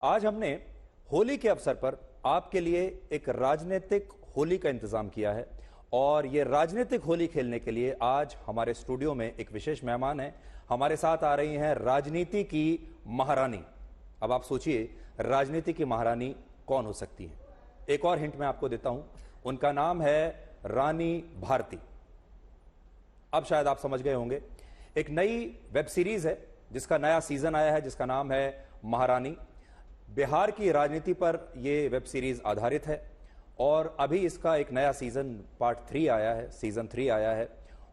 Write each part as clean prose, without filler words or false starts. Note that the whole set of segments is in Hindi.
आज हमने होली के अवसर पर आपके लिए एक राजनीतिक होली का इंतजाम किया है और ये राजनीतिक होली खेलने के लिए आज हमारे स्टूडियो में एक विशेष मेहमान है। हमारे साथ आ रही हैं राजनीति की महारानी। अब आप सोचिए राजनीति की महारानी कौन हो सकती है। एक और हिंट मैं आपको देता हूं, उनका नाम है रानी भारती। अब शायद आप समझ गए होंगे, एक नई वेब सीरीज है जिसका नया सीजन आया है जिसका नाम है महारानी। बिहार की राजनीति पर यह वेब सीरीज आधारित है और अभी इसका एक नया सीजन पार्ट 3 आया है, सीजन 3 आया है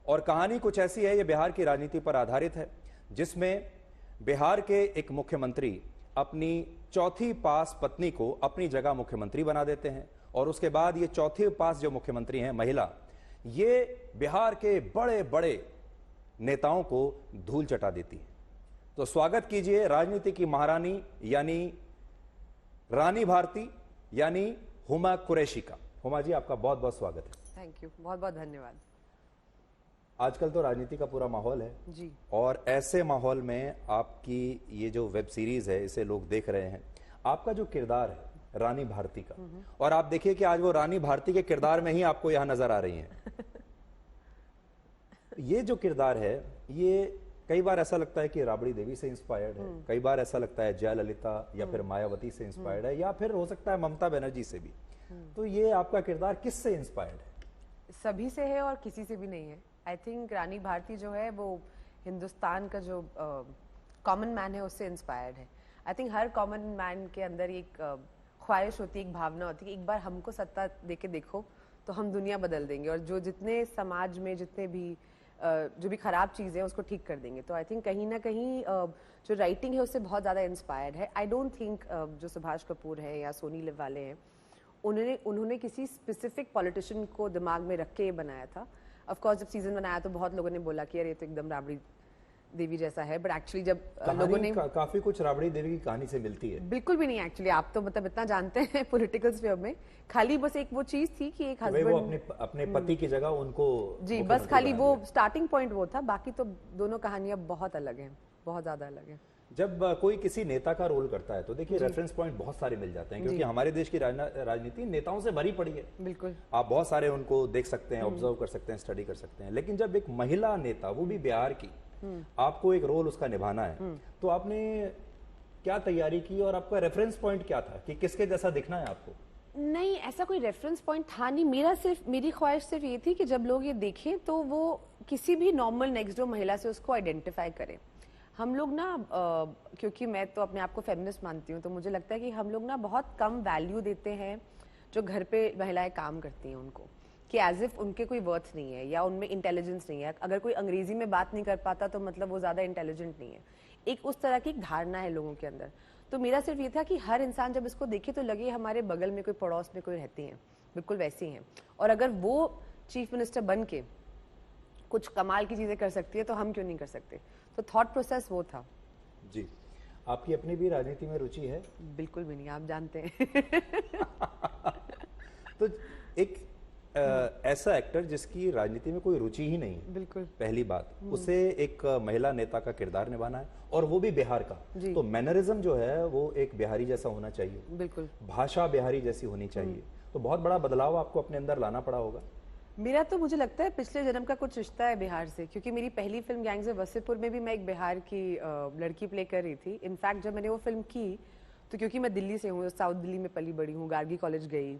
और कहानी कुछ ऐसी है, यह बिहार की राजनीति पर आधारित है जिसमें बिहार के एक मुख्यमंत्री अपनी चौथी पास पत्नी को अपनी जगह मुख्यमंत्री बना देते हैं और उसके बाद ये चौथी पास जो मुख्यमंत्री हैं महिला, ये बिहार के बड़े बड़े नेताओं को धूल चटा देती है। तो स्वागत कीजिए राजनीति की महारानी यानी रानी भारती यानी हुमा कुरैशी का। हुमा जी, आपका बहुत बहुत स्वागत है। थैंक यू, बहुत बहुत धन्यवाद। आजकल तो राजनीति का पूरा माहौल है जी, और ऐसे माहौल में आपकी ये जो वेब सीरीज है इसे लोग देख रहे हैं। आपका जो किरदार है रानी भारती का, और आप देखिए कि आज वो रानी भारती के किरदार में ही आपको यहां नजर आ रही हैं। ये जो किरदार है ये कई बार ऐसा लगता है कि राबड़ी देवी से इंस्पायर्ड है, कई बार ऐसा लगता है जयललिता या फिर मायावती से इंस्पायर्ड है, या फिर हो सकता है ममता बनर्जी से भी। तो ये आपका किरदार किससे इंस्पायर्ड है? सभी से है और किसी से भी नहीं है। आई थिंक रानी भारती जो है वो हिंदुस्तान का जो कॉमन मैन है उससे इंस्पायर्ड है। I think her common man के अंदर एक ख्वाहिश होती है, एक भावना होती है कि एक बार हमको सत्ता देके देखो तो हम दुनिया बदल देंगे और जो जितने समाज में जितने भी जो भी खराब चीज़ें हैं उसको ठीक कर देंगे। तो आई थिंक कहीं ना कहीं जो राइटिंग है उससे बहुत ज़्यादा इंस्पायर्ड है। आई डोंट थिंक जो सुभाष कपूर है या सोनी लिव वाले हैं उन्होंने किसी स्पेसिफिक पॉलिटिशियन को दिमाग में रख के ये बनाया था। ऑफ कोर्स जब सीजन बनाया तो बहुत लोगों ने बोला कि यार ये तो एकदम राबड़ी देवी जैसा है, बट एक्चुअली जब लोगों ने काफी कुछ राबड़ी देवी की कहानी से मिलती है। बिल्कुल भी नहीं एक्चुअली, आप तो मतलब इतना जानते हैं पॉलिटिकल स्फीयर में, खाली बस एक वो चीज थी कि एक हस्बैंड वो अपने पति की जगह उनको जी बस खाली वो स्टार्टिंग पॉइंट वो था, बाकी तो दोनों कहानियां बहुत अलग हैं, बहुत ज्यादा अलग हैं। जब कोई किसी नेता का रोल करता है तो देखिए रेफरेंस पॉइंट बहुत सारे मिल जाते हैं क्योंकि हमारे देश की राजनीति नेताओं से भरी पड़ी है। बिल्कुल, आप बहुत सारे उनको देख सकते हैं, ऑब्जर्व कर सकते हैं, स्टडी कर सकते हैं। लेकिन जब एक महिला नेता, वो भी बिहार की, आपको एक रोल उसका निभाना है तो आपने क्या तैयारी की और आपका रेफरेंस पॉइंट क्या था कि किसके जैसा दिखना है आपको? नहीं, ऐसा कोई रेफरेंस पॉइंट था नहीं। मेरी ख्वाहिश सिर्फ ये थी कि जब लोग ये देखें तो वो किसी भी नॉर्मल नेक्स्ट डोर महिला से उसको आइडेंटिफाई करें। हम लोग ना क्योंकि मैं तो अपने आप को फेमिनिस्ट मानती हूँ, तो मुझे लगता है कि हम लोग ना बहुत कम वैल्यू देते हैं जो घर पे महिलाएं काम करती हैं उनको, कि एज इफ उनके कोई वर्थ नहीं है या उनमें इंटेलिजेंस नहीं है। अगर कोई अंग्रेजी में बात नहीं कर पाता तो मतलब वो ज्यादा इंटेलिजेंट नहीं है। एक उस तरह की धारणा है लोगों के अंदर। तो मेरा सिर्फ ये था कि हर इंसान जब इसको देखे तो लगे हमारे बगल में कोई पड़ोस में कोई रहती है, बिल्कुल वैसी हैं, और अगर वो चीफ मिनिस्टर बन के कुछ कमाल की चीजें कर सकती है तो हम क्यों नहीं कर सकते। तो थॉट प्रोसेस वो था। जी, आपकी अपनी भी राजनीति में रुचि है? बिल्कुल भी नहीं, आप जानते हैं। तो एक ऐसा एक्टर जिसकी राजनीति में कोई रुचि ही नहीं, बिल्कुल पहली बात, उसे एक महिला नेता का किरदार निभाना है और वो भी बिहार का, तो मैनरिज्म जो है वो एक बिहारी जैसा होना चाहिए, बिल्कुल भाषा बिहारी जैसी होनी चाहिए। तो बहुत बड़ा बदलाव आपको अपने अंदर लाना पड़ा होगा। मेरा तो मुझे लगता है पिछले जन्म का कुछ रिश्ता है बिहार से, क्योंकि मेरी पहली फिल्म गैंग्स ऑफ वसीपुर में भी मैं एक बिहार की लड़की प्ले कर रही थी। इनफैक्ट जब मैंने वो फिल्म की तो क्योंकि मैं दिल्ली से हूँ, साउथ दिल्ली में पली बड़ी हूँ, गार्गी कॉलेज गई,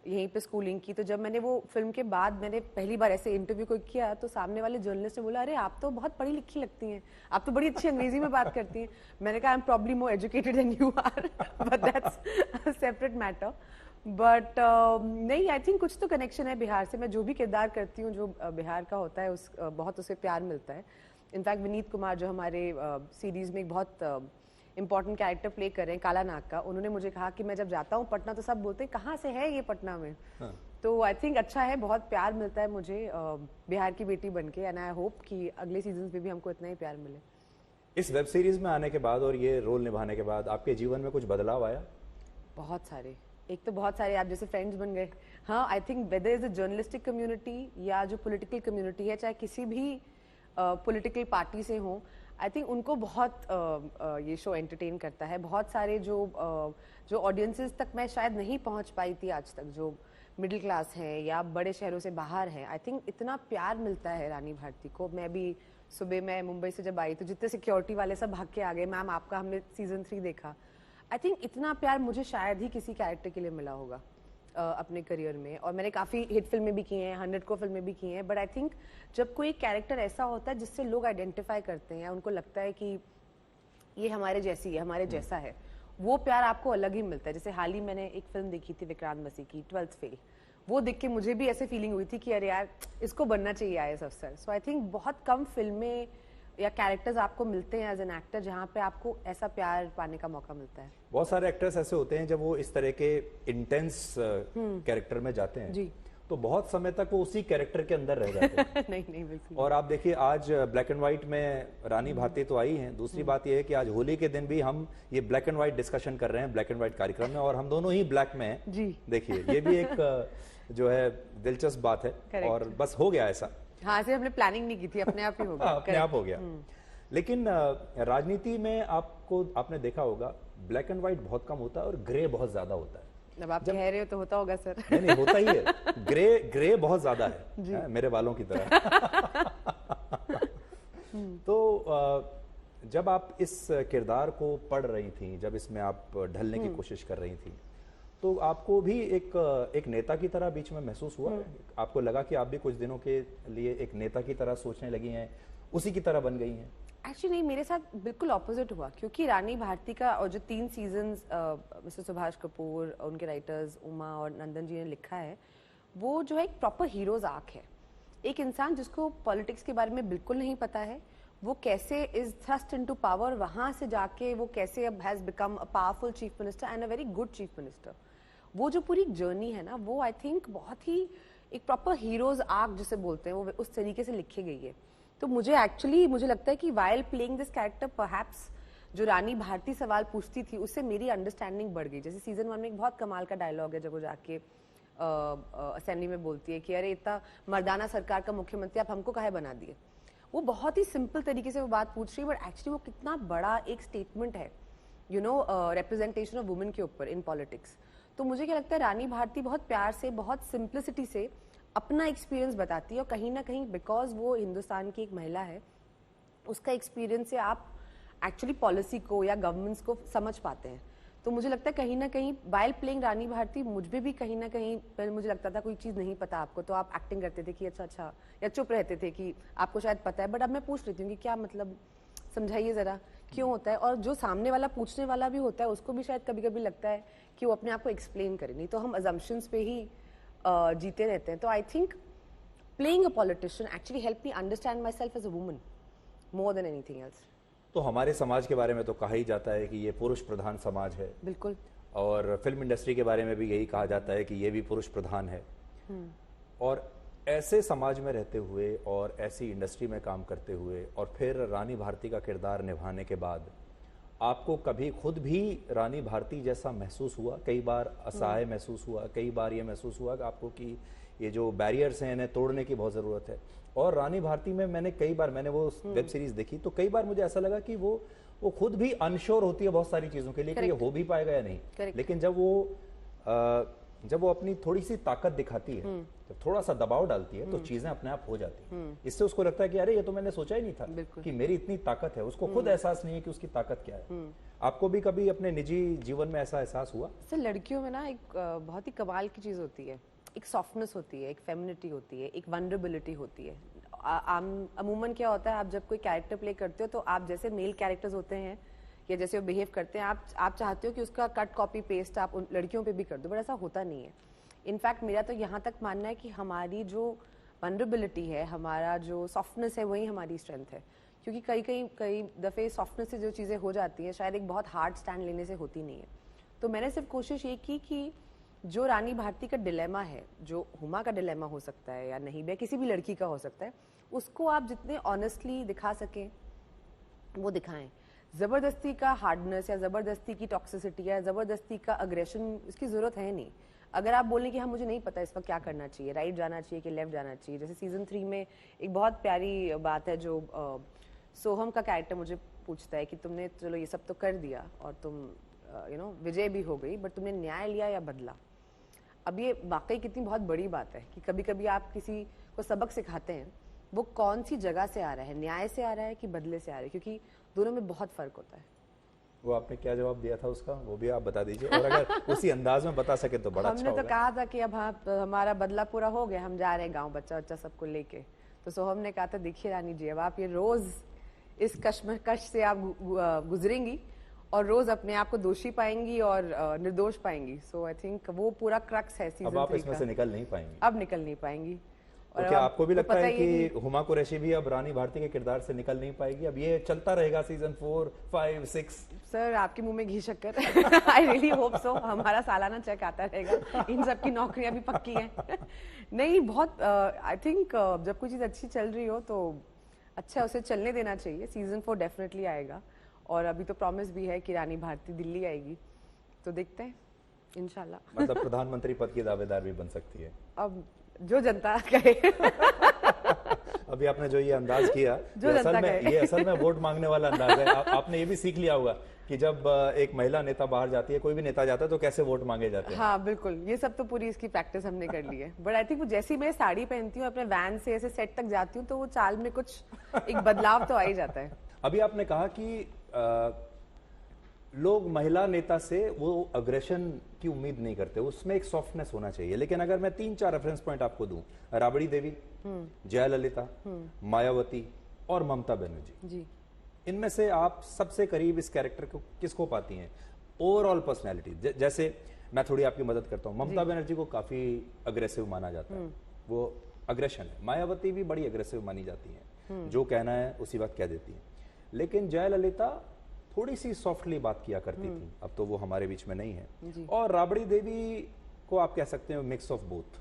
यहीं पे स्कूलिंग की, तो जब मैंने वो फिल्म के बाद मैंने पहली बार ऐसे इंटरव्यू को किया तो सामने वाले जर्नलिस्ट ने बोला, अरे आप तो बहुत पढ़ी लिखी लगती हैं, आप तो बड़ी अच्छी अंग्रेजी में बात करती हैं। मैंने कहा I am probably more educated than you are, but that's separate matter. But नहीं, आई थिंक कुछ तो कनेक्शन है बिहार से। मैं जो भी किरदार करती हूँ जो बिहार का होता है बहुत उसे प्यार मिलता है। इनफैक्ट विनीत कुमार जो हमारे सीरीज में एक बहुत इंपॉर्टेंट कैरेक्टर प्ले कर रहे हैं काला नाग का, उन्होंने मुझे कहा कि मैं जब जाता हूँ पटना तो सब बोलते हैं कहाँ से है ये पटना में। तो आई थिंक अच्छा है, बहुत प्यार मिलता है मुझे बिहार की बेटी बन के, एंड आई होप कि अगले सीजन में भी हमको इतना ही प्यार मिले। इस वेब सीरीज में आने के बाद और ये रोल निभाने के बाद आपके जीवन में कुछ बदलाव आया? बहुत सारे, एक तो बहुत सारे आप जैसे फ्रेंड्स बन गए। हाँ, I think whether is a journalistic community या जो पॉलिटिकल कम्युनिटी है, चाहे किसी भी पॉलिटिकल पार्टी से हो, आई थिंक उनको बहुत ये शो एंटरटेन करता है। बहुत सारे जो ऑडियंसेस तक मैं शायद नहीं पहुंच पाई थी आज तक, जो मिडिल क्लास हैं या बड़े शहरों से बाहर हैं, आई थिंक इतना प्यार मिलता है रानी भारती को। मैं भी सुबह मैं मुंबई से जब आई तो जितने सिक्योरिटी वाले सब भाग के आ गए, मैम आपका हमने सीजन 3 देखा। आई थिंक इतना प्यार मुझे शायद ही किसी कैरेक्टर के लिए मिला होगा अपने करियर में। और मैंने काफ़ी हिट फिल्में भी की हैं, 100 को फिल्में भी की हैं, बट आई थिंक जब कोई कैरेक्टर ऐसा होता है जिससे लोग आइडेंटिफाई करते हैं, उनको लगता है कि ये हमारे जैसी है, हमारे जैसा है, वो प्यार आपको अलग ही मिलता है। जैसे हाल ही मैंने एक फिल्म देखी थी विक्रांत मसी की, 12th फेल, वो देख के मुझे भी ऐसे फीलिंग हुई थी कि अरे यार इसको बनना चाहिए IAS अफसर। सो आई थिंक बहुत कम फिल्में या कैरेक्टर्स आपको मिलते हैं एज एन एक्टर जहाँ पे आपको ऐसा प्यार पाने का मौका मिलता है। बहुत सारे एक्टर्स ऐसे होते हैं जब वो इस तरह के इंटेंस कैरेक्टर में जाते हैं जी। तो बहुत समय तक वो उसी कैरेक्टर के अंदर रह जाते हैं। नहीं बिल्कुल। और आप देखिए आज ब्लैक एंड व्हाइट में रानी भारती तो आई हैं, दूसरी बात यह है कि आज होली के दिन भी हम ये ब्लैक एंड व्हाइट डिस्कशन कर रहे हैं ब्लैक एंड व्हाइट कार्यक्रम में, और हम दोनों ही ब्लैक में हैं। जी। देखिए ये भी एक जो है दिलचस्प बात है। Correct. और बस हो गया ऐसा। हाँ, से हमने प्लानिंग नहीं की थी, अपने आप ही हो गया। अपने आप हो गया। लेकिन राजनीति में आपने देखा होगा ब्लैक एंड व्हाइट बहुत कम होता है और ग्रे बहुत ज्यादा होता है। अब आप कह रहे हो तो होता होगा सर। नहीं होता ही है। ग्रे बहुत ज्यादा है, मेरे बालों की तरह। तो जब आप इस किरदार को पढ़ रही थी, जब इसमें आप ढलने की कोशिश कर रही थी, तो आपको भी एक नेता की तरह बीच में महसूस हुआ? आपको लगा कि आप भी कुछ दिनों के लिए एक नेता की तरह सोचने लगी हैं, उसी की तरह बन गई हैं? एक्चुअली नहीं, मेरे साथ बिल्कुल ऑपोजिट हुआ, क्योंकि रानी भारती का और जो 3 सीजन्स मिस्टर सुभाष कपूर, उनके राइटर्स उमा और नंदन जी ने लिखा है, वो जो है एक प्रॉपर हीरोज आर्क है। एक इंसान जिसको पॉलिटिक्स के बारे में बिल्कुल नहीं पता है, वो कैसे इज थ्रस्ट इनटू पावर, वहां से जाके वो कैसे अब has become a powerful chief minister and a very good chief minister. वो जो पूरी जर्नी है ना, वो आई थिंक बहुत ही एक प्रॉपर हीरोज आर्क जिसे बोलते हैं, वो उस तरीके से लिखी गई है। तो मुझे लगता है कि while playing this character perhaps जो रानी भारती सवाल पूछती थी उससे मेरी अंडरस्टैंडिंग बढ़ गई। जैसे सीजन 1 में एक बहुत कमाल का डायलॉग है जब वो जाके असेंबली में बोलती है कि अरे इतना मर्दाना सरकार का मुख्यमंत्री आप हमको काहे बना दिए। वो बहुत ही सिंपल तरीके से वो बात पूछ रही है, बट एक्चुअली वो कितना बड़ा एक स्टेटमेंट है, रिप्रेजेंटेशन ऑफ वुमेन के ऊपर इन पॉलिटिक्स। तो मुझे क्या लगता है रानी भारती बहुत प्यार से, बहुत सिंप्लिसिटी से अपना एक्सपीरियंस बताती है, और कहीं ना कहीं बिकॉज वो हिंदुस्तान की एक महिला है, उसका एक्सपीरियंस से आप एक्चुअली पॉलिसी को या गवर्नमेंट्स को समझ पाते हैं। तो मुझे लगता है कहीं ना कहीं वाइल प्लेइंग रानी भारती मुझे भी कहीं ना कहीं पहले मुझे लगता था कोई चीज़ नहीं पता आपको तो आप एक्टिंग करते थे कि अच्छा, या चुप रहते थे कि आपको शायद पता है, बट अब मैं पूछ लेती हूँ कि क्या मतलब, समझाइए ज़रा क्यों होता है। और जो सामने वाला पूछने वाला भी होता है उसको भी शायद कभी कभी लगता है कि वो अपने आप को एक्सप्लेन करे, नहीं तो हम अजम्पशंस पे ही जीते रहते हैं। तो I think playing a politician actually help me understand myself as a woman more than anything else. तो हमारे समाज के बारे में तो कहा ही जाता है कि ये पुरुष प्रधान समाज है। बिल्कुल। और फिल्म इंडस्ट्री के बारे में भी यही कहा जाता है कि ये भी पुरुष प्रधान है। और ऐसे समाज में रहते हुए और ऐसी इंडस्ट्री में काम करते हुए और फिर रानी भारती का किरदार निभाने के बाद आपको कभी खुद भी रानी भारती जैसा महसूस हुआ? कई बार असहाय महसूस हुआ, कई बार ये महसूस हुआ कि आपको कि ये जो बैरियर्स हैं इन्हें तोड़ने की बहुत ज़रूरत है। और रानी भारती में मैंने वो वेब सीरीज देखी तो कई बार मुझे ऐसा लगा कि वो खुद भी अनश्योर होती है बहुत सारी चीज़ों के लिए कि ये हो भी पाएगा या नहीं। लेकिन जब वो अपनी थोड़ी सी ताकत दिखाती है, जब थोड़ा सा दबाव डालती है तो चीजें अपने आप हो जाती हैं। इससे उसको लगता है कि अरे ये तो मैंने सोचा ही नहीं था कि मेरी इतनी ताकत है। उसको खुद एहसास नहीं है कि उसकी ताकत क्या है। आपको भी कभी अपने निजी जीवन में ऐसा एहसास हुआ? सर लड़कियों में ना एक बहुत ही कमाल की चीज होती है, एक सॉफ्टनेस होती है, एक फेमिनिटी होती है, एक वनरेबिलिटी होती है। अमूमन क्या होता है, आप जब कोई कैरेक्टर प्ले करते हो तो आप जैसे मेल कैरेक्टर्स होते हैं या जैसे वो बिहेव करते हैं, आप चाहते हो कि उसका कट कॉपी पेस्ट आप उन लड़कियों पे भी कर दो, बट ऐसा होता नहीं है। इनफैक्ट मेरा तो यहाँ तक मानना है कि हमारी जो वनरेबिलिटी है, हमारा जो सॉफ्टनेस है, वही हमारी स्ट्रेंथ है। क्योंकि कई दफ़े सॉफ्टनेस से जो चीज़ें हो जाती हैं शायद एक बहुत हार्ड स्टैंड लेने से होती नहीं है। तो मैंने सिर्फ कोशिश ये की कि जो रानी भारती का डिलेमा है, जो हुमा का डिलेमा हो सकता है या नहीं भी, किसी भी लड़की का हो सकता है, उसको आप जितने ऑनेस्टली दिखा सकें वो दिखाएं। ज़बरदस्ती का हार्डनेस या ज़बरदस्ती की टॉक्सिसिटी या ज़बरदस्ती का अग्रेशन, इसकी ज़रूरत है नहीं। अगर आप बोलें कि हाँ मुझे नहीं पता इस वक्त क्या करना चाहिए, राइट जाना चाहिए कि लेफ्ट जाना चाहिए। जैसे सीजन 3 में एक बहुत प्यारी बात है जो सोहम का कैरेक्टर मुझे पूछता है कि तुमने चलो ये सब तो कर दिया और तुम विजय भी हो गई, बट तुमने न्याय लिया या बदला। अब ये वाकई कितनी बहुत बड़ी बात है कि कभी कभी आप किसी को सबक सिखाते हैं, वो कौन सी जगह से आ रहा है, न्याय से आ रहा है कि बदले से आ रहा है, क्योंकि दोनों में बहुत फर्क होता है। वो आपने क्या जवाब दिया था उसका, वो भी आप बता दीजिए, और अगर उसी अंदाज में बता सके तो बड़ा अच्छा हमने होगा। तो कहा था कि अब हमारा बदला पूरा हो गया, हम जा रहे हैं गांव, बच्चा बच्चा सबको लेके। तो सोहम ने कहा था देखिए रानी जी, अब आप ये रोज इस कश्मकश से आप गुजरेंगी और रोज अपने आप को दोषी पाएंगी और निर्दोष पाएंगी। सो आई थिंक वो पूरा क्रक्स है सीजन 3 का। अब आप इसमें से निकल नहीं पाएंगी। अब निकल नहीं पाएंगी। तो क्या आपको भी लगता है कि हुमा कुरैशी भी अब रानी भारती के किरदार से निकल नहीं पाएगी? अब ये चलता रहेगा सीजन 4, 5, 6? सर आपके मुंह में घी शक्कर। I really hope so. हमारा सालाना चेक आता रहेगा, इन सब की नौकरियां भी पक्की हैं। नहीं, बहुत आई थिंक जब कोई चीज अच्छी चल रही हो तो अच्छा उसे चलने देना चाहिए। सीजन 4 डेफिनेटली आएगा और अभी तो प्रॉमिस भी है कि रानी भारती दिल्ली आएगी, तो देखते हैं इंशाल्लाह। मतलब प्रधानमंत्री पद की दावेदार भी बन सकती है अब जो जनता कहे। अभी आपने जो ये अंदाज किया, ये असल में वोट मांगने वाला अंदाज है। आपने ये भी सीख लिया होगा कि जब एक महिला नेता बाहर जाती है, कोई भी नेता जाता है, तो कैसे वोट मांगे जाते हैं। हाँ बिल्कुल, ये सब तो पूरी इसकी प्रैक्टिस हमने कर ली है। बट आई थिंक जैसी मैं साड़ी पहनती हूँ, अपने वैन से ऐसे सेट तक जाती हूँ, तो वो चाल में कुछ एक बदलाव तो आ ही जाता है। अभी आपने कहा कि लोग महिला नेता से वो अग्रेशन की उम्मीद नहीं करते, उसमें एक सॉफ्टनेस होना चाहिए। लेकिन अगर मैं 3-4 रेफरेंस पॉइंट आपको दूं, राबड़ी देवी, जयललिता, मायावती और ममता बनर्जी जी, इनमें से आप सबसे करीब इस कैरेक्टर को किसको पाती हैं ओवरऑल पर्सनैलिटी? जैसे मैं थोड़ी आपकी मदद करता हूं, ममता बनर्जी को काफी अग्रेसिव माना जाता है, वो अग्रेशन है। मायावती भी बड़ी अग्रेसिव मानी जाती है, जो कहना है उसी वक्त कह देती है। लेकिन जयललिता थोड़ी सी सॉफ्टली बात किया करती थी, अब तो वो हमारे बीच में नहीं है। और राबड़ी देवी को आप कह सकते हैं मिक्स ऑफ बोथ।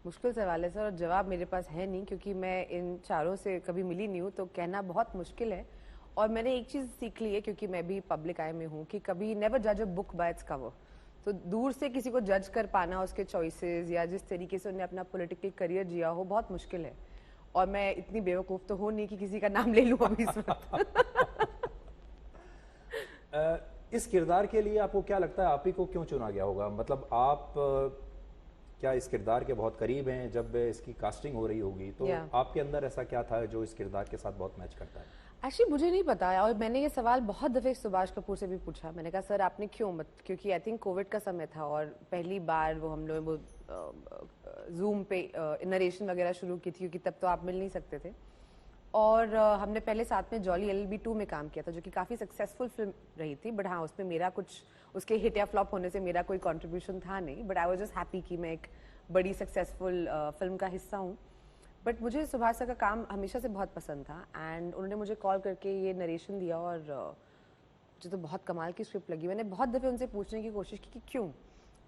मुश्किल सवाल है सर, और जवाब मेरे पास है नहीं, क्योंकि मैं इन चारों से कभी मिली नहीं हूँ, तो कहना बहुत मुश्किल है। और मैंने एक चीज सीख ली है, क्योंकि मैं भी पब्लिक आई में हूँ, कि कभी नेवर जज a book by its cover. तो दूर से किसी को जज कर पाना, उसके चॉइसेस या जिस तरीके से उन्हें अपना पॉलिटिकल करियर जिया हो, बहुत मुश्किल है। और मैं इतनी बेवकूफ तो हूँ नहीं कि किसी का नाम ले लूँ अभी इस वक्त। इस किरदार के लिए आपको क्या लगता है, आप ही को क्यों चुना गया होगा? मतलब आप क्या इस किरदार के बहुत करीब हैं? जब इसकी कास्टिंग हो रही होगी तो आपके अंदर ऐसा क्या था जो इस किरदार के साथ बहुत मैच करता है? एक्चुअली मुझे नहीं पता, और मैंने ये सवाल बहुत दफे सुभाष कपूर से भी पूछा। मैंने कहा सर आपने क्यों मत, क्योंकि आई थिंक कोविड का समय था और पहली बार वो हम लोग वो जूम पे नरेशन वगैरह शुरू की थी, क्योंकि तब तो आप मिल नहीं सकते थे। और हमने पहले साथ में जॉली LLB 2 में काम किया था, जो कि काफ़ी सक्सेसफुल फिल्म रही थी। बट हाँ, उसमें मेरा कुछ, उसके हिट या फ्लॉप होने से मेरा कोई कंट्रीब्यूशन था नहीं। But I was just happy कि मैं एक बड़ी सक्सेसफुल फिल्म का हिस्सा हूँ। बट मुझे सुभाष सर का काम हमेशा से बहुत पसंद था, एंड उन्होंने मुझे कॉल करके ये नरेशन दिया, और मुझे तो बहुत कमाल की स्क्रिप्ट लगी। मैंने बहुत दफ़े उनसे पूछने की कोशिश की कि क्यों,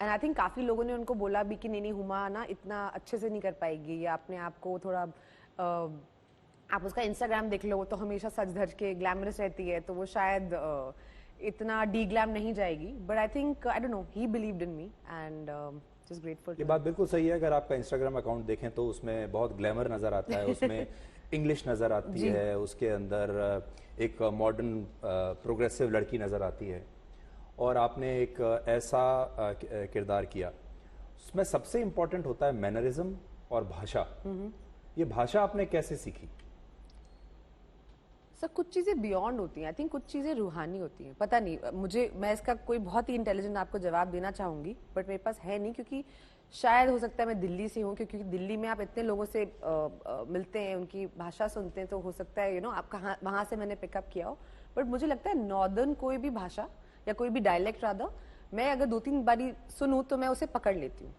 एंड आई थिंक काफ़ी लोगों ने उनको बोला भी कि नहीं हुमा ना इतना अच्छे से नहीं कर पाएगी, या अपने आप को थोड़ा आप उसका इंस्टाग्राम देख लो तो हमेशा सज धज के ग्लैमरस रहती है, तो वो शायद इतना डी ग्लैम नहीं जाएगी। But I think I don't know, he believed in me and just grateful. ये बात बिल्कुल सही है। अगर आपका इंस्टाग्राम अकाउंट देखें तो उसमें बहुत ग्लैमर नजर आता है, उसमें इंग्लिश नजर आती है, उसके अंदर एक मॉडर्न प्रोग्रेसिव लड़की नजर आती है, और आपने एक ऐसा किरदार किया। उसमें सबसे इंपॉर्टेंट होता है मैनरिज्म और भाषा। ये भाषा आपने कैसे सीखी? सर कुछ चीज़ें बियॉन्ड होती हैं, आई थिंक कुछ चीज़ें रूहानी होती हैं, पता नहीं मुझे, मैं इसका कोई बहुत ही इंटेलिजेंट आपको जवाब देना चाहूँगी, बट मेरे पास है नहीं। क्योंकि शायद हो सकता है मैं दिल्ली से हूँ, क्योंकि दिल्ली में आप इतने लोगों से मिलते हैं, उनकी भाषा सुनते हैं, तो हो सकता है आप कहाँ वहाँ से मैंने पिकअप किया हो। बट मुझे लगता है नॉर्दर्न कोई भी भाषा या कोई भी डायलेक्ट रादर, मैं अगर 2-3 बारी सुनूँ तो मैं उसे पकड़ लेती हूँ।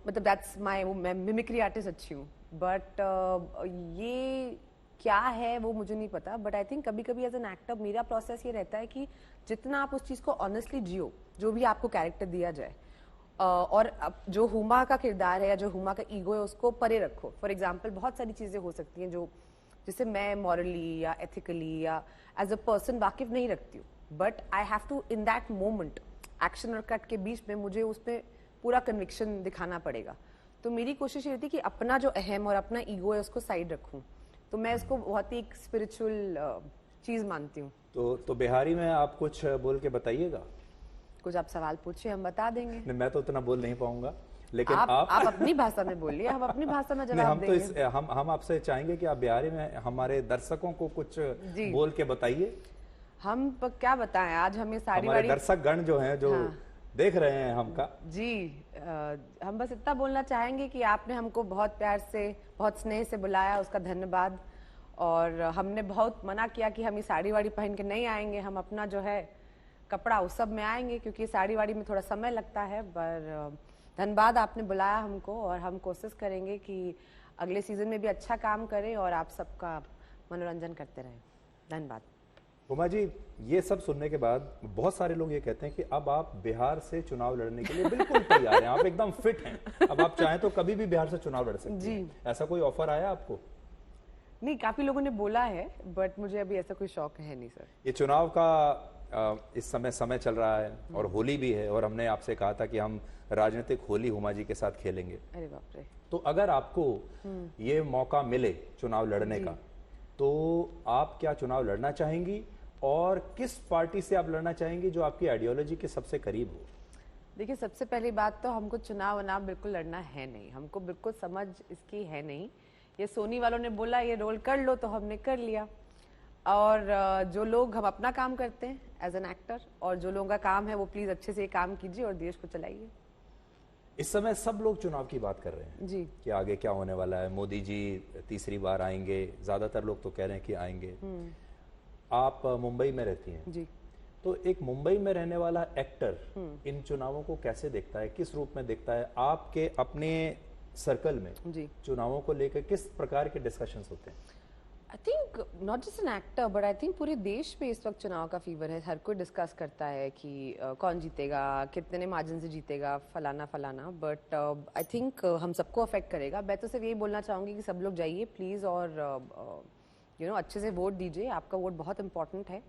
मतलब दैट्स माई, मैं मिमिक्री आर्टिस्ट अच्छी हूँ। बट ये क्या है वो मुझे नहीं पता। बट आई थिंक कभी कभी एज एन एक्टर मेरा प्रोसेस ये रहता है कि जितना आप उस चीज़ को ऑनेस्टली जियो, जो भी आपको कैरेक्टर दिया जाए, और जो हुमा का किरदार है या जो हुमा का ईगो है उसको परे रखो। फॉर एग्जाम्पल बहुत सारी चीज़ें हो सकती हैं जो जिससे मैं मॉरली या एथिकली या एज अ पर्सन वाकिफ नहीं रखती हूँ, but I have to in that moment, action और कट के बीच में मुझे उसमें पूरा कन्विक्शन दिखाना पड़ेगा। तो मेरी कोशिश ये रहती है कि अपना जो अहम और अपना ईगो है उसको साइड रखूं, तो मैं इसको बहुत ही एक स्पिरिचुअल चीज मानती हूँ। तो बिहारी में आप कुछ बोल के बताइएगा। कुछ आप सवाल पूछिए, हम बता देंगे। नहीं, मैं तो उतना बोल नहीं पाऊंगा, लेकिन आप अपनी भाषा में बोलिए, हम अपनी भाषा में जवाब देंगे। हम आपसे चाहेंगे कि आप बिहारी में हमारे दर्शकों को कुछ बोल के बताइए। हम क्या बताएं, आज हमें साड़ी हमारे वाड़ी दर्शक गण जो हैं, जो देख रहे हैं हमका जी, हम बस इतना बोलना चाहेंगे कि आपने हमको बहुत प्यार से, बहुत स्नेह से बुलाया, उसका धन्यवाद। और हमने बहुत मना किया कि हम ये साड़ी वाड़ी पहन के नहीं आएंगे, हम अपना जो है कपड़ा उस सब में आएंगे, क्योंकि साड़ी वाड़ी में थोड़ा समय लगता है। पर धन्यवाद, आपने बुलाया हमको, और हम कोशिश करेंगे कि अगले सीजन में भी अच्छा काम करें और आप सबका मनोरंजन करते रहें। धन्यवाद। उमा जी, ये सब सुनने के बाद बहुत सारे लोग ये कहते हैं कि अब आप बिहार से चुनाव लड़ने के लिए बिल्कुल तैयार हैं, आप एकदम फिट हैं, अब आप चाहें तो कभी भी बिहार से चुनाव लड़ सकते हैं। ऐसा कोई ऑफर आया आपको? नहीं, काफी लोगों ने बोला है, बट मुझे अभी ऐसा कोई शौक है नहीं सर। ये चुनाव का इस समय चल रहा है और होली भी है, और हमने आपसे कहा था कि हम राजनीतिक होली हुमा जी के साथ खेलेंगे। अरे बाप रे। तो अगर आपको ये मौका मिले चुनाव लड़ने का, तो आप क्या चुनाव लड़ना चाहेंगी, और किस पार्टी से आप लड़ना चाहेंगी जो आपकी आइडियोलॉजी के सबसे करीब हो? देखिए, सबसे पहली बात तो हमको चुनाव बिल्कुल लड़ना है नहीं, हमको बिल्कुल समझ इसकी है नहीं। ये सोनी वालों ने बोला ये रोल कर लो, तो हमने कर लिया। और जो लोग, हम अपना काम करते हैं एज एन एक्टर, और जो लोगों का काम है वो प्लीज अच्छे से काम कीजिए और देश को चलाइए। इस समय सब लोग चुनाव की बात कर रहे हैं जी, कि आगे क्या होने वाला है, मोदी जी तीसरी बार आएंगे, ज्यादातर लोग तो कह रहे हैं कि आएंगे। आप मुंबई में रहती हैं जी। तो एक मुंबई में रहने वाला एक्टर इन चुनावों को कैसे देखता है, किस रूप में देखता है? आपके अपने सर्कल में जी, चुनावों को लेकर किस प्रकार के डिस्कशंस होते हैं? I think not just an actor, but I think पूरे देश पे इस वक्त चुनाव का फीवर है। हर कोई डिस्कस करता है कि कौन जीतेगा, कितने मार्जिन से जीतेगा, फलाना फलाना। बट आई थिंक हम सबको अफेक्ट करेगा। मैं तो सिर्फ यही बोलना चाहूंगी कि सब लोग जाइए प्लीज, और अच्छे से वोट दीजिए। आपका वोट बहुत इंपॉर्टेंट है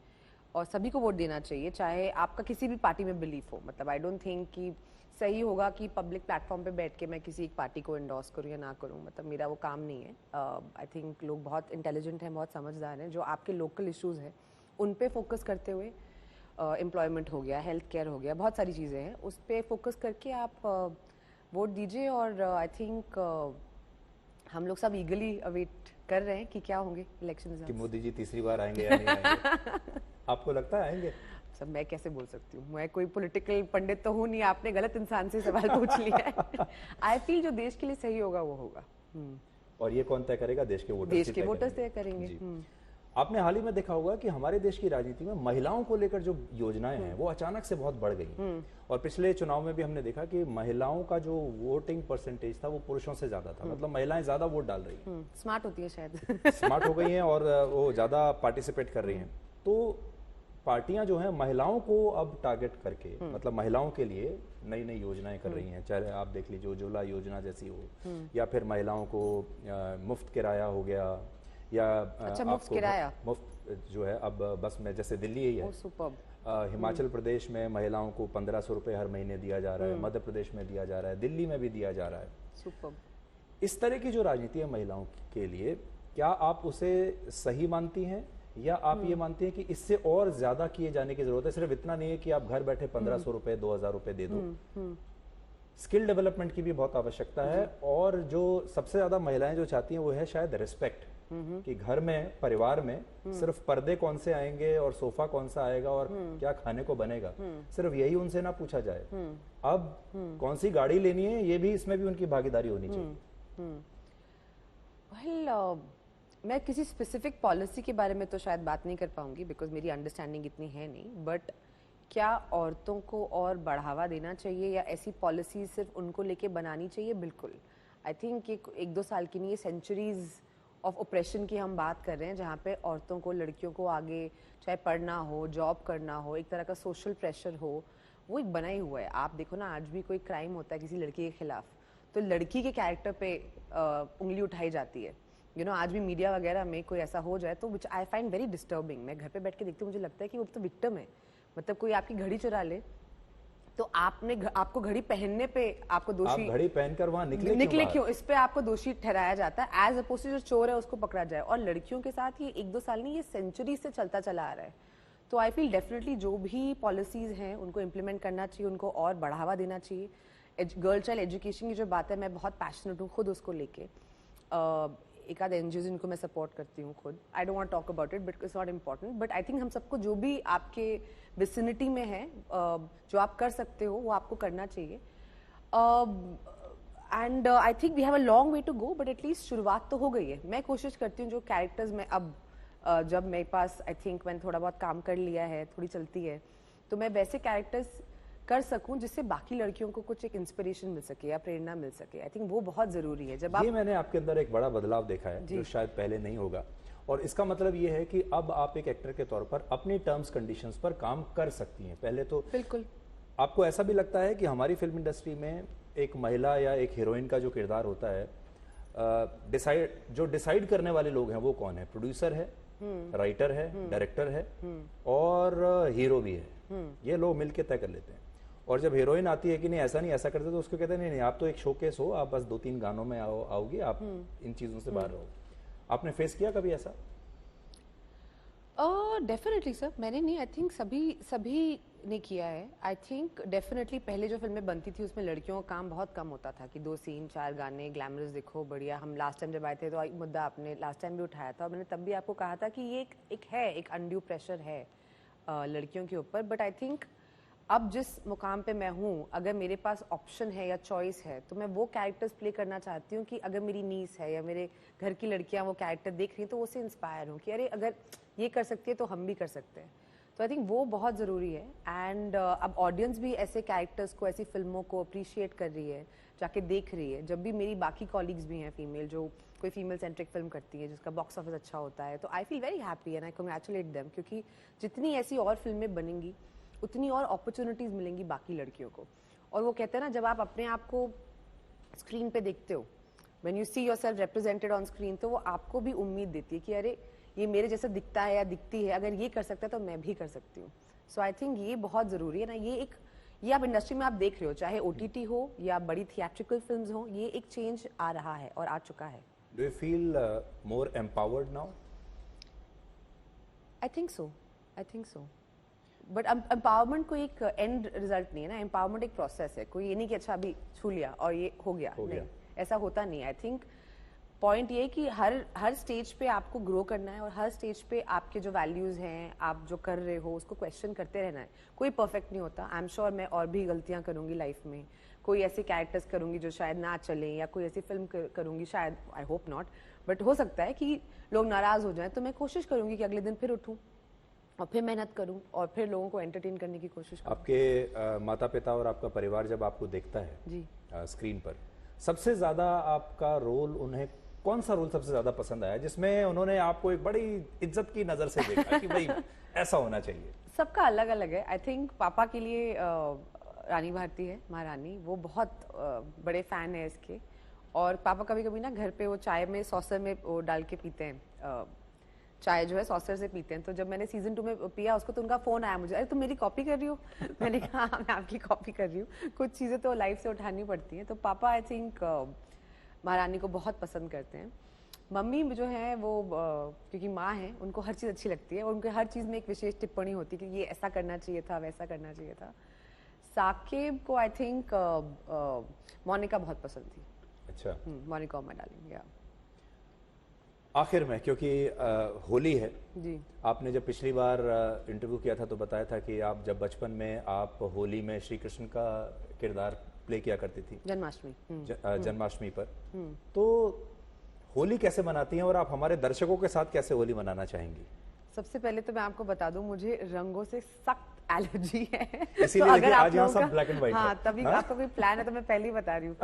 और सभी को वोट देना चाहिए, चाहे आपका किसी भी पार्टी में बिलीफ हो। मतलब आई डोंट थिंक कि सही होगा कि पब्लिक प्लेटफॉर्म पे बैठ के मैं किसी एक पार्टी को एंडोर्स करूं या ना करूं। मतलब मेरा वो काम नहीं है। आई थिंक लोग बहुत इंटेलिजेंट हैं, बहुत समझदार हैं, जो आपके लोकल इश्यूज हैं उन पे फोकस करते हुए, एम्प्लॉयमेंट हो गया, हेल्थ केयर हो गया, बहुत सारी चीज़ें हैं, उस पर फोकस करके आप वोट दीजिए। और आई थिंक हम लोग सब ईगली अवेट कर रहे हैं कि क्या होंगे इलेक्शन, कि मोदी जी तीसरी बार आएंगे या नहीं आएंगे? आपको लगता है आएंगे? सब मैं कैसे बोल सकती हूँ, मैं कोई पॉलिटिकल पंडित तो हूँ नहीं। आपने गलत इंसान से सवाल पूछ लिया है। आई फील जो देश के लिए सही होगा वो होगा। और ये कौन तय करेगा? देश के वोटर्स? देश के वोटर्स तय करेंगे। आपने हाल ही में देखा होगा कि हमारे देश की राजनीति में महिलाओं को लेकर जो योजनाएं हैं वो अचानक से बहुत बढ़ गई, और पिछले चुनाव में भी हमने देखा कि महिलाओं का जो वोटिंग परसेंटेज था वो पुरुषों से ज्यादा था। मतलब महिलाएं ज्यादा वोट डाल रही हैं, स्मार्ट होती है शायद। स्मार्ट हो गई हैं और वो ज्यादा पार्टिसिपेट कर रही हैं। तो पार्टियां जो हैं महिलाओं को अब टारगेट करके, मतलब महिलाओं के लिए नई नई योजनाएं कर रही हैं। चाहे आप देख लीजिए उज्ज्वला योजना जैसी हो, या फिर महिलाओं को मुफ्त किराया हो गया, या अच्छा, मुफ्त किराया, मुफ्त जो है अब बस में, जैसे दिल्ली ही है, हिमाचल प्रदेश में महिलाओं को 1500 रुपए हर महीने दिया जा रहा है, मध्य प्रदेश में दिया जा रहा है, दिल्ली में भी दिया जा रहा है। सुपर्ब। इस तरह की जो राजनीति है महिलाओं के लिए, क्या आप उसे सही मानती हैं, या आप ये मानती हैं कि इससे और ज्यादा किए जाने की जरूरत है? सिर्फ इतना नहीं है कि आप घर बैठे 1500 रुपए 2000 रुपए दे दो, स्किल डेवलपमेंट की भी बहुत आवश्यकता है। और जो सबसे ज्यादा महिलाएं जो चाहती हैं वो है शायद रिस्पेक्ट, कि घर में, परिवार में सिर्फ पर्दे कौन से आएंगे और सोफा कौन सा आएगा और क्या खाने को बनेगा, सिर्फ यही उनसे ना पूछा जाए। अब कौन सी गाड़ी लेनी है, ये भी, इसमें भी उनकी भागीदारी होनी चाहिए। मैं किसी स्पेसिफिक पॉलिसी के बारे में तो शायद बात नहीं कर पाऊंगी, बिकॉज मेरी अंडरस्टैंडिंग इतनी है नहीं। बट क्या औरतों को और बढ़ावा देना चाहिए, या ऐसी पॉलिसी सिर्फ उनको लेके बनानी चाहिए? बिल्कुल। आई थिंक एक दो साल की नहीं, ये सेंचुरीज ऑफ ऑपरेशन की हम बात कर रहे हैं, जहाँ पे औरतों को, लड़कियों को आगे चाहे पढ़ना हो, जॉब करना हो, एक तरह का सोशल प्रेशर हो, वो एक बना ही हुआ है। आप देखो ना, आज भी कोई क्राइम होता है किसी लड़की के खिलाफ तो लड़की के कैरेक्टर पे उंगली उठाई जाती है। आज भी मीडिया वगैरह में कोई ऐसा हो जाए तो विच आई फाइंड वेरी डिस्टर्बिंग। मैं घर पे बैठ के देखती हूँ, मुझे लगता है कि वो तो विक्टिम है। मतलब कोई आपकी घड़ी चुरा ले तो आपको घड़ी पहनने पे आपको दोषी, आप घड़ी पहनकर वहां निकले क्यों, इस पे आपको दोषी ठहराया जाता है, एज अपोज टू जो चोर है उसको पकड़ा जाए। और लड़कियों के साथ ये 1-2 साल नहीं, ये सेंचुरी से चलता चला आ रहा है। तो आई फील डेफिनेटली जो भी पॉलिसीज हैं उनको इम्प्लीमेंट करना चाहिए, उनको और बढ़ावा देना चाहिए। गर्ल चाइल्ड एजुकेशन की जो बात है, मैं बहुत पैशनेट हूँ खुद उसको लेके। एक आध एनजीओ जिनको मैं सपोर्ट करती हूँ खुद। I don't want talk about it but it's not important, but I think हम सबको जो भी आपके विसिनिटी में है, जो आप कर सकते हो वो आपको करना चाहिए। And I think we have a long way to go, but at least शुरुआत तो हो गई है। मैं कोशिश करती हूँ जो कैरेक्टर्स में अब जब मेरे पास आई थिंक मैंने थोड़ा बहुत काम कर लिया है, थोड़ी चलती है, तो मैं वैसे कैरेक्टर्स कर सकूं जिससे बाकी लड़कियों को कुछ एक इंस्पिरेशन मिल सके या प्रेरणा मिल सके। आई थिंक वो बहुत जरूरी है। जब ये मैंने आपके अंदर एक बड़ा बदलाव देखा है जो शायद पहले नहीं होगा, और इसका मतलब ये है कि अब आप एक एक्टर के तौर पर अपनी टर्म्स कंडीशंस पर काम कर सकती हैं। पहले तो बिल्कुल। आपको ऐसा भी लगता है कि हमारी फिल्म इंडस्ट्री में एक महिला या एक हीरोइन का जो किरदार होता है, जो डिसाइड करने वाले लोग हैं वो कौन है? प्रोड्यूसर है, राइटर है, डायरेक्टर है और हीरो भी है। ये लोग मिलके तय कर लेते हैं। और जब हीरोइन आती है कि नहीं ऐसा नहीं, ऐसा करते, तो उसको कहते हैं नहीं नहीं, आप तो एक शोकेस हो, आप बस 2-3 गानों में आओगी, आप इन चीजों से बाहर रहो। आपने फेस किया कभी ऐसा? डेफिनेटली सर, मैंने नहीं, आई थिंक सभी ने किया है। आई थिंक डेफिनेटली पहले जो फिल्में बनती थी उसमें लड़कियों का काम बहुत कम होता था कि 2 सीन 4 गाने, ग्लैमरस दिखो, बढ़िया। हम लास्ट टाइम जब आए थे तो मुद्दा आपने लास्ट टाइम भी उठाया था और मैंने तब भी आपको कहा था कि ये एक अनड्यू प्रेशर है लड़कियों के ऊपर। बट आई थिंक अब जिस मुकाम पे मैं हूँ, अगर मेरे पास ऑप्शन है या चॉइस है, तो मैं वो कैरेक्टर्स प्ले करना चाहती हूँ कि अगर मेरी नीस है या मेरे घर की लड़कियाँ वो कैरेक्टर देख रही हैं तो उससे इंस्पायर हूँ कि अरे अगर ये कर सकती है तो हम भी कर सकते हैं। तो आई थिंक वो बहुत ज़रूरी है। एंड अब ऑडियंस भी ऐसे कैरेक्टर्स को, ऐसी फिल्मों को अप्रिशिएट कर रही है, जाके देख रही है। जब भी मेरी बाकी कॉलीग्स भी हैं फीमेल, जो कोई फीमेल सेंट्रिक फिल्म करती है जिसका बॉक्स ऑफिस अच्छा होता है, तो I feel very happy and I congratulate them, क्योंकि जितनी ऐसी और फिल्में बनेंगी उतनी और अपॉर्चुनिटीज़ मिलेंगी बाकी लड़कियों को। और वो कहते हैं ना, जब आप अपने आप को स्क्रीन पे देखते हो, when you see yourself represented on screen, तो वो आपको भी उम्मीद देती है कि अरे ये मेरे जैसा दिखता है या दिखती है, अगर ये कर सकता है तो मैं भी कर सकती हूँ। सो आई थिंक ये बहुत ज़रूरी है ना। ये आप इंडस्ट्री में आप देख रहे हो, चाहे OTT हो या बड़ी थिएट्रिकल फिल्म्स हो, ये एक चेंज आ रहा है और आ चुका है। Do you feel more empowered now? I think so. But empowerment कोई एक एंड रिजल्ट नहीं है ना। एम्पावरमेंट एक प्रोसेस है, कोई ये नहीं कि अच्छा अभी छू लिया और ये हो गया। नहीं, ऐसा होता नहीं। आई थिंक पॉइंट ये कि हर स्टेज पे आपको ग्रो करना है और हर स्टेज पे आपके जो वैल्यूज हैं, आप जो कर रहे हो उसको क्वेश्चन करते रहना है। कोई परफेक्ट नहीं होता। आई एम श्योर मैं और भी गलतियां करूंगी लाइफ में, कोई ऐसे कैरेक्टर्स करूंगी जो शायद ना चले, या कोई ऐसी फिल्म करूंगी शायद, आई होप नॉट, बट हो सकता है कि लोग नाराज हो जाएं। तो मैं कोशिश करूंगी कि अगले दिन फिर उठूं और फिर मेहनत करूं और फिर लोगों को एंटरटेन करने की कोशिश करूं। आपके माता पिता और आपका परिवार जब आपको देखता है जी स्क्रीन पर, सबसे ज्यादा आपका रोल, उन्हें कौन सा रोल सबसे ज्यादा पसंद आया जिसमें उन्होंने आपको एक बड़ी इज्जत की नजर से देखा कि भाई ऐसा होना चाहिए? सबका अलग अलग है। आई थिंक पापा के लिए रानी भारती है, महारानी, वो बहुत बड़े फैन है इसके। और पापा कभी कभी ना घर पे वो चाय में सॉसर में वो डाल के पीते हैं, चाय जो है सॉसर से पीते हैं। तो जब मैंने सीजन 2 में पिया उसको, तो उनका फोन आया मुझे, अरे तुम मेरी कॉपी कर रही हो? मैंने कहा हाँ, मैं आपकी कॉपी कर रही हूँ। कुछ चीज़ें तो लाइफ से उठानी पड़ती हैं। तो पापा आई थिंक महारानी को बहुत पसंद करते हैं। मम्मी जो है वो क्योंकि माँ है, उनको हर चीज़ अच्छी लगती है और उनके हर चीज़ में एक विशेष टिप्पणी होती है कि ये ऐसा करना चाहिए था, वैसा करना चाहिए था। साकिब को आई थिंक मोनिका बहुत पसंद थी। अच्छा, मोनिका और मैं डार्लिंग। या आखिर में, क्योंकि होली है जी, आपने जब पिछली बार इंटरव्यू किया था तो बताया था कि आप जब बचपन में आप होली में श्री कृष्ण का किरदार प्ले किया करती थी, जन्माष्टमी पर। तो होली कैसे मनाती हैं और आप हमारे दर्शकों के साथ कैसे होली मनाना चाहेंगी? सबसे पहले तो मैं आपको बता दूं, मुझे रंगों से सख्त एलर्जी है। इसीलिए तो अगर आज यहाँ सब ब्लैक एंड व्हाइट हाँ, तभी आपका कोई प्लान है तो मैं पहले ही बता रही हूँ।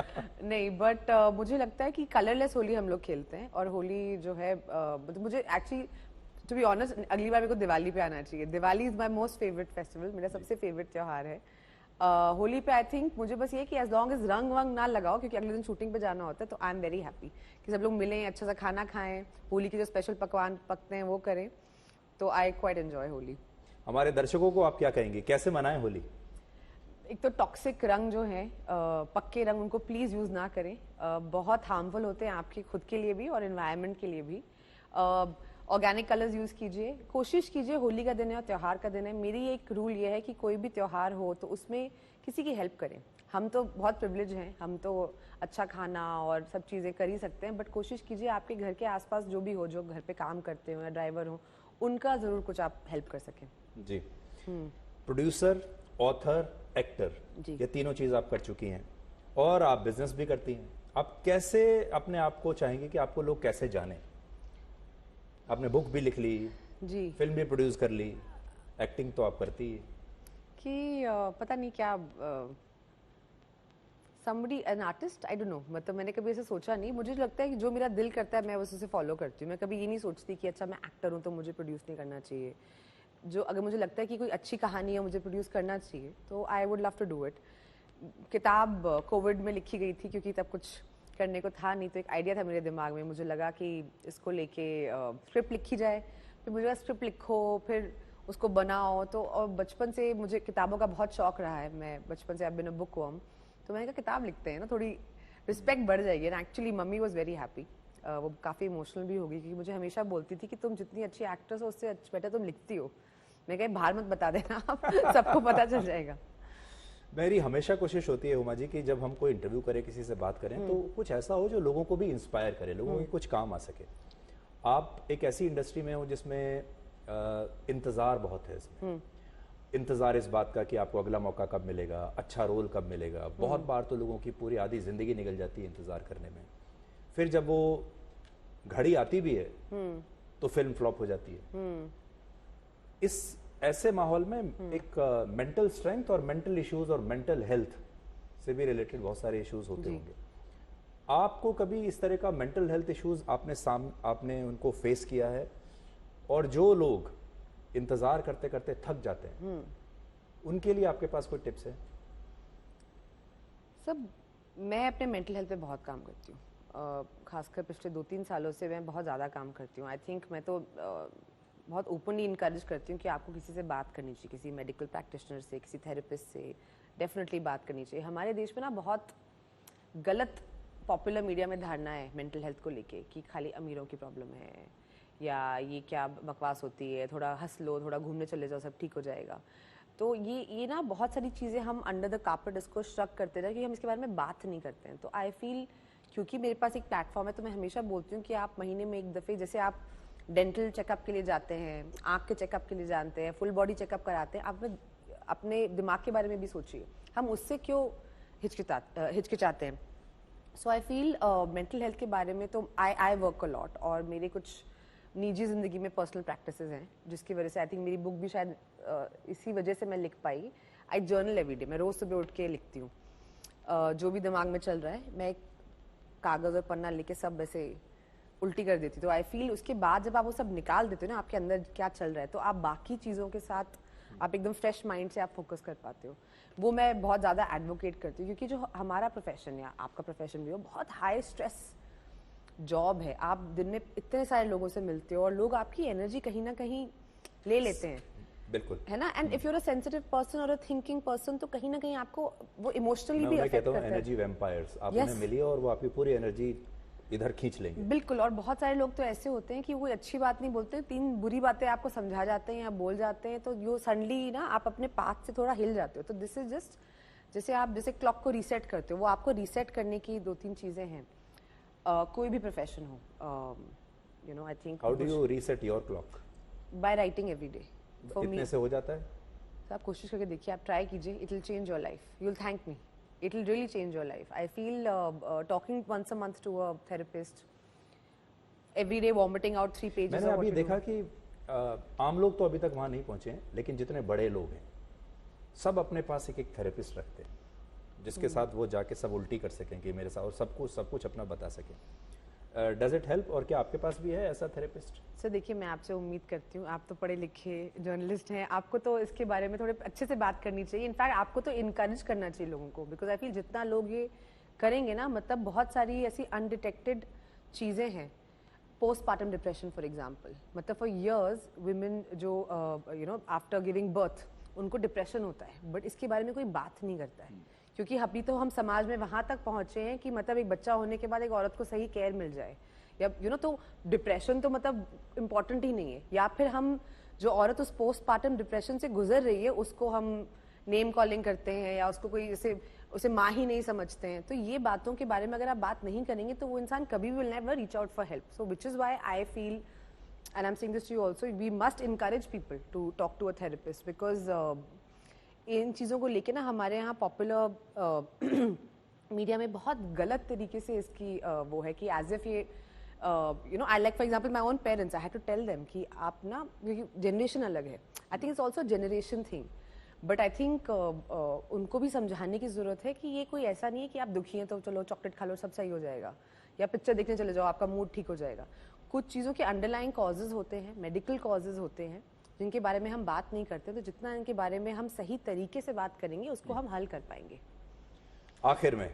नहीं, बट मुझे लगता है कि कलरलेस होली हम लोग खेलते हैं। और होली जो है मुझे एक्चुअली टू बी ऑनेस्ट, अगली बार मेरे को दिवाली पे आना चाहिए। Diwali is my most favourite festival, मेरा सबसे फेवरेट त्योहार है। होली पे आई थिंक मुझे बस ये कि एज लॉन्ग एज रंग वंग ना लगाओ, क्योंकि अगले दिन शूटिंग पे जाना होता है। तो आई एम वेरी हैप्पी कि सब लोग मिलें, अच्छा सा खाना खाएं, होली के जो स्पेशल पकवान पकते हैं वो करें। तो आई क्वाइट एंजॉय होली। हमारे दर्शकों को आप क्या कहेंगे, कैसे मनाएं होली? एक तो टॉक्सिक रंग जो है पक्के रंग उनको प्लीज यूज ना करें, बहुत हार्मफुल होते हैं आपके खुद के लिए भी और एनवायरनमेंट के लिए भी। ऑर्गेनिक कलर्स यूज कीजिए, कोशिश कीजिए, होली का दिन है और त्यौहार का दिन है, मेरी एक रूल ये है कि कोई भी त्यौहार हो तो उसमें किसी की हेल्प करें। हम तो बहुत प्रिविलेज हैं, हम तो अच्छा खाना और सब चीज़ें कर ही सकते हैं, बट कोशिश कीजिए आपके घर के आसपास जो भी हो, जो घर पे काम करते हो या ड्राइवर हो, उनका ज़रूर कुछ आप हेल्प कर सकें। जी। प्रोड्यूसर, ऑथर, एक्टर, ये तीनों चीज आप कर चुकी हैं और आप बिजनेस भी करती हैं। आप कैसे अपने आप को चाहेंगे कि आपको लोग कैसे जाने? आपने बुक भी लिख ली, जी, फिल्म भी प्रोड्यूस कर ली, एक्टिंग तो आप करती ही। कि पता नहीं क्या somebody an artist I don't know, मतलब मैंने कभी ऐसे सोचा नहीं। मुझे लगता है कि जो मेरा दिल करता है मैं उसे फॉलो करती हूँ। मैं कभी ये नहीं सोचती कि अच्छा मैं एक्टर हूँ तो मुझे प्रोड्यूस नहीं करना चाहिए। जो अगर मुझे लगता है कि कोई अच्छी कहानी है मुझे प्रोड्यूस करना चाहिए तो I would love to do it. किताब कोविड में लिखी गई थी क्योंकि तब कुछ करने को था नहीं, तो एक आइडिया था मेरे दिमाग में, मुझे लगा कि इसको लेके स्क्रिप्ट लिखी जाए। फिर मुझे स्क्रिप्ट लिखो, फिर उसको बनाओ। तो और बचपन से मुझे किताबों का बहुत शौक रहा है, मैं बचपन से I been a bookworm, तो मैंने कहा किताब लिखते हैं ना, थोड़ी रिस्पेक्ट बढ़ जाएगी। And actually mummy was very happy, वो काफ़ी इमोशनल भी होगी क्योंकि मुझे हमेशा बोलती थी कि तुम जितनी अच्छी एक्ट्रेस हो उससे बेटर तुम लिखती हो। मैं कहा बाहर मत बता देना आप सबको पता चल जाएगा। मेरी हमेशा कोशिश होती है हुमा जी कि जब हम कोई इंटरव्यू करें, किसी से बात करें, तो कुछ ऐसा हो जो लोगों को भी इंस्पायर करे, लोगों के कुछ काम आ सके। आप एक ऐसी इंडस्ट्री में हो जिसमें इंतजार बहुत है। इसमें इंतजार इस बात का कि आपको अगला मौका कब मिलेगा, अच्छा रोल कब मिलेगा। बहुत बार तो लोगों की पूरी आधी जिंदगी निकल जाती है इंतजार करने में। फिर जब वो घड़ी आती भी है तो फिल्म फ्लॉप हो जाती है। इस ऐसे माहौल में एक मेंटल स्ट्रेंथ और मेंटल इश्यूज और मेंटल हेल्थ से भी रिलेटेड बहुत सारे इश्यूज होते होंगे। आपको कभी इस तरह का मेंटल हेल्थ इश्यूज आपने उनको फेस किया है? और जो लोग इंतजार करते करते थक जाते हैं उनके लिए आपके पास कोई टिप्स है? सब मैं अपने मेंटल हेल्थ पे बहुत काम करती हूँ, खासकर पिछले 2-3 सालों से मैं बहुत ज़्यादा काम करती हूँ। आई थिंक मैं तो बहुत ओपनली इनकरेज करती हूँ कि आपको किसी से बात करनी चाहिए, किसी मेडिकल प्रैक्टिशनर से, किसी थेरेपिस्ट से डेफिनेटली बात करनी चाहिए। हमारे देश में ना बहुत गलत पॉपुलर मीडिया में धारणा है मेंटल हेल्थ को लेके कि खाली अमीरों की प्रॉब्लम है या ये क्या बकवास होती है, थोड़ा हंस लो, थोड़ा घूमने चले जाओ, सब ठीक हो जाएगा। तो ये ना बहुत सारी चीज़ें हम अंडर द कार्पेट इसको श्रक करते रहे कि हम इसके बारे में बात नहीं करते हैं। तो आई फील क्योंकि मेरे पास एक प्लेटफॉर्म है तो मैं हमेशा बोलती हूँ कि आप महीने में एक दफ़े, जैसे आप डेंटल चेकअप के लिए जाते हैं, आँख के चेकअप के लिए जानते हैं, फुल बॉडी चेकअप कराते हैं, आप अपने दिमाग के बारे में भी सोचिए, हम उससे क्यों हिचकिचाते हैं। सो आई फील मेंटल हेल्थ के बारे में तो आई वर्क अ लॉट, और मेरे कुछ निजी ज़िंदगी में पर्सनल प्रैक्टिसेस हैं जिसकी वजह से आई थिंक मेरी बुक भी शायद इसी वजह से मैं लिख पाई। आई जर्नल एवरी डे, मैं रोज़ सुबह उठ के लिखती हूँ जो भी दिमाग में चल रहा है, मैं एक कागज़ और पन्ना लेके सब ऐसे उल्टी कर देती। तो आई फील उसके बाद जब आप वो सब निकाल देते हो ना आपके अंदर क्या चल रहा है, तो आप बाकी चीज़ों के साथ आप एकदम फ्रेश माइंड से आप फोकस कर पाते हो। वो मैं बहुत ज़्यादा एडवोकेट करती हूँ क्योंकि जो हमारा प्रोफेशन या आपका प्रोफेशन भी हो, बहुत हाई स्ट्रेस जॉब है। आप दिन में इतने सारे लोगों से मिलते हो और लोग आपकी एनर्जी कहीं ना कहीं ले लेते हैं, बिल्कुल, है ना। And if you are a sensitive person और अ थिंकिंग पर्सन तो कहीं ना कहीं आपको वो इमोशनली मैं भी उन्हें अफेक्ट कहता हूँ करता है। Energy vampires. आप Yes. उन्हें मिलिए और वो आपकी पूरी एनर्जी इधर खींच लेंगे। बिल्कुल, और बहुत सारे लोग तो ऐसे होते हैं कि वो अच्छी बात नहीं बोलते, 3 बुरी बातें आपको समझा जाते हैं या बोल जाते हैं, तो यो सडनली ना आप अपने पाथ से थोड़ा हिल जाते हो। तो दिस इज जस्ट जैसे आप जैसे क्लॉक को रीसेट करते हो, वो आपको रीसेट करने की 2-3 चीजें हैं। कोई भी प्रोफेशन हो, you know, I think how do you reset your clock? By writing every day. For me इतने से हो जाता है? तो आप कोशिश करके देखिए, आप ट्राई कीजिए, it will change your life, you will thank me, it will really change your life. I feel talking once a month to a therapist, every day vomiting out 3 pages. मैंने अभी देखा कि आम लोग तो अभी तक वहां नहीं पहुंचे हैं, लेकिन जितने बड़े लोग हैं सब अपने पास एक थेरेपिस्ट रखते हैं जिसके साथ वो जाके सब उल्टी कर सकें कि मेरे साथ, और सब कुछ अपना बता सकें। Does it help? और क्या आपके पास भी है ऐसा थेरेपिस्ट? सर देखिए, मैं आपसे उम्मीद करती हूँ, आप तो पढ़े लिखे जर्नलिस्ट हैं, आपको तो इसके बारे में थोड़े अच्छे से बात करनी चाहिए। इनफैक्ट आपको तो इनकरेज करना चाहिए लोगों को, बिकॉज आई फील जितना लोग ये करेंगे ना, मतलब बहुत सारी ऐसी अनडिटेक्टेड चीज़ें हैं। पोस्टपार्टम डिप्रेशन फॉर एग्जाम्पल, मतलब फॉर ईयर्स विमेन जो you know after giving birth उनको डिप्रेशन होता है, बट इसके बारे में कोई बात नहीं करता है, क्योंकि अभी तो हम समाज में वहां तक पहुंचे हैं कि मतलब एक बच्चा होने के बाद एक औरत को सही केयर मिल जाए, या तो डिप्रेशन तो मतलब इम्पोर्टेंट ही नहीं है, या फिर हम जो औरत उस पोस्टपार्टम डिप्रेशन से गुजर रही है उसको हम नेम कॉलिंग करते हैं, या उसको कोई उसे माँ ही नहीं समझते हैं। तो ये बातों के बारे में अगर आप बात नहीं करेंगे तो वो इंसान कभी will never reach out for help. So which is why I feel, and I am saying this to you also, we must encourage people to talk to a therapist, because इन चीज़ों को लेके ना हमारे यहाँ पॉपुलर मीडिया में बहुत गलत तरीके से इसकी वो है कि एज इफ ये I like for example my own parents, I had to tell them कि आप ना, क्योंकि जनरेशन अलग है, I think it's also generation thing, but I think उनको भी समझाने की जरूरत है कि ये कोई ऐसा नहीं है कि आप दुखी हैं तो चलो चॉकलेट खा लो सब सही हो जाएगा, या पिक्चर देखने चले जाओ आपका मूड ठीक हो जाएगा। कुछ चीज़ों के अंडरलाइंग कॉजेज होते हैं, मेडिकल कॉजेज होते हैं, जिनके बारे में हम बात नहीं करते, तो जितना इनके बारे में हम सही तरीके से बात करेंगे उसको हम हल कर पाएंगे। आखिर में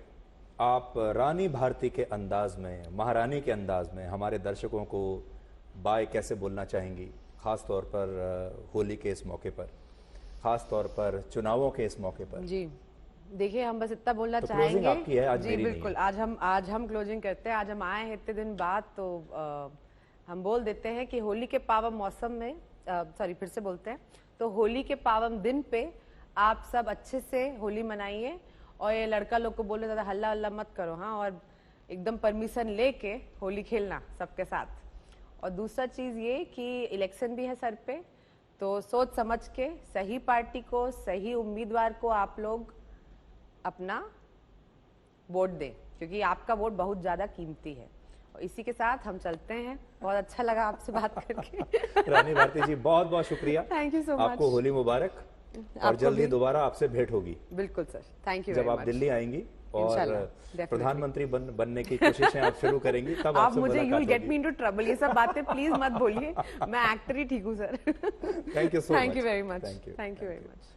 आप रानी भारती के अंदाज में, महारानी के अंदाज में हमारे दर्शकों को बाय कैसे बोलना चाहेंगी, खास तौर पर होली के इस मौके पर, खास तौर पर चुनावों के इस मौके पर? जी देखिए, हम बस इतना बोलना तो चाहेंगे, आपकी है, आज जी मेरी बिल्कुल, आज हम क्लोजिंग करते हैं। आज हम आए हैं इतने दिन बाद, तो हम बोल देते हैं कि होली के पावन मौसम में, सॉरी फिर से बोलते हैं, तो होली के पावन दिन पे आप सब अच्छे से होली मनाइए, और ये लड़का लोग को बोले ज़्यादा हल्ला हल्ला मत करो, हाँ, और एकदम परमिशन लेके होली खेलना सबके साथ। और दूसरा चीज़ ये कि इलेक्शन भी है सर पे, तो सोच समझ के सही पार्टी को, सही उम्मीदवार को आप लोग अपना वोट दें, क्योंकि आपका वोट बहुत ज़्यादा कीमती है। और इसी के साथ हम चलते हैं। बहुत अच्छा लगा आपसे बात करके। रानी भारती जी, बहुत बहुत शुक्रिया। Thank you so much. आपको होली मुबारक, और जल्द ही दोबारा आपसे भेंट होगी। बिल्कुल सर, थैंक यू। जब आप दिल्ली आएंगी और प्रधानमंत्री बनने की कोशिशें आप शुरू करेंगी, तब आप मुझे, you will get me into trouble, ये सब बातें प्लीज मत बोलिए, मैं एक्टर ही ठीक हूँ sir. Thank you so much. Thank you very much. Thank you very much.